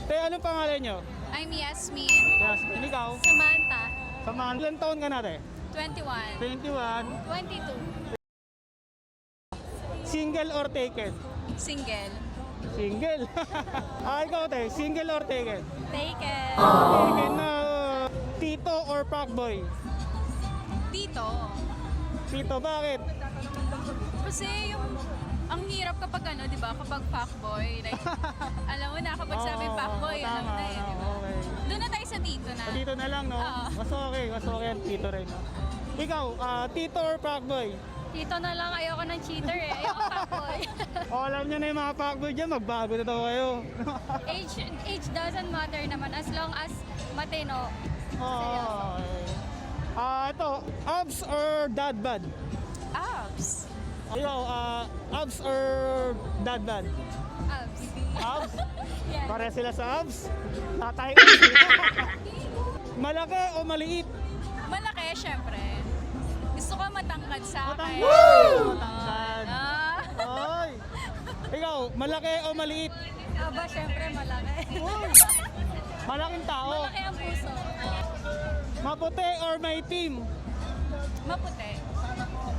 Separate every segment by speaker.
Speaker 1: Te, anong pangalan nyo?
Speaker 2: I'm Yasmin.
Speaker 1: Yasmin, ikaw?
Speaker 2: Samantha.
Speaker 1: Samahan, ilan taon ka na, te?
Speaker 2: 21.
Speaker 1: 21.
Speaker 2: 22.
Speaker 1: Single or taken?
Speaker 2: Single.
Speaker 1: Single. Ikaw, te, single or taken?
Speaker 2: Taken.
Speaker 1: Taken na. Tito or fuckboy?
Speaker 2: Tito.
Speaker 1: Tito, bakit?
Speaker 2: Kasi ang hirap kapag di ba, kapag fuckboy. Like, alam mo na, kapag sabi fuckboy, alam mo na yun, di ba?
Speaker 1: Okay.
Speaker 2: Doon na tayo sa tito na.
Speaker 1: Dito na lang, no?
Speaker 2: Oo.
Speaker 1: Mas okay ang tito rin. Ikaw, tito or fuckboy?
Speaker 2: Tito na lang, ayoko ng cheater eh. Ayoko fuckboy.
Speaker 1: Alam nyo na yung mga fuckboy dyan, magbago na daw kayo.
Speaker 2: Age doesn't matter naman as long as matino.
Speaker 1: Oh, ito, abs or dad bod?
Speaker 2: Abs.
Speaker 1: Ikaw, abs or dad bod?
Speaker 2: Abs.
Speaker 1: Abs?
Speaker 2: Yeah.
Speaker 1: Pare sila sa abs? Tatay. Malaki o maliit?
Speaker 2: Malaki, syempre. Gusto ko matangkad sa akin.
Speaker 1: Matangkad. Oy! Ikaw, malaki o maliit?
Speaker 2: Aba, syempre malaki.
Speaker 1: Malaking tao.
Speaker 2: Malaki ang puso.
Speaker 1: Maputi or maitim?
Speaker 2: Maputi.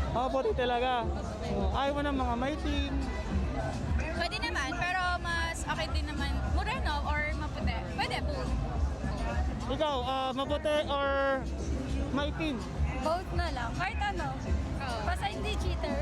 Speaker 1: Maputi talaga. Ayaw mo ng mga maitim.
Speaker 2: Pwede naman, pero mas okay din naman moreno or maputi. Pwede, both.
Speaker 1: Ikaw, maputi or maitim?
Speaker 2: Both na lang. Kahit ano.
Speaker 3: Oh.
Speaker 2: Basta hindi cheater.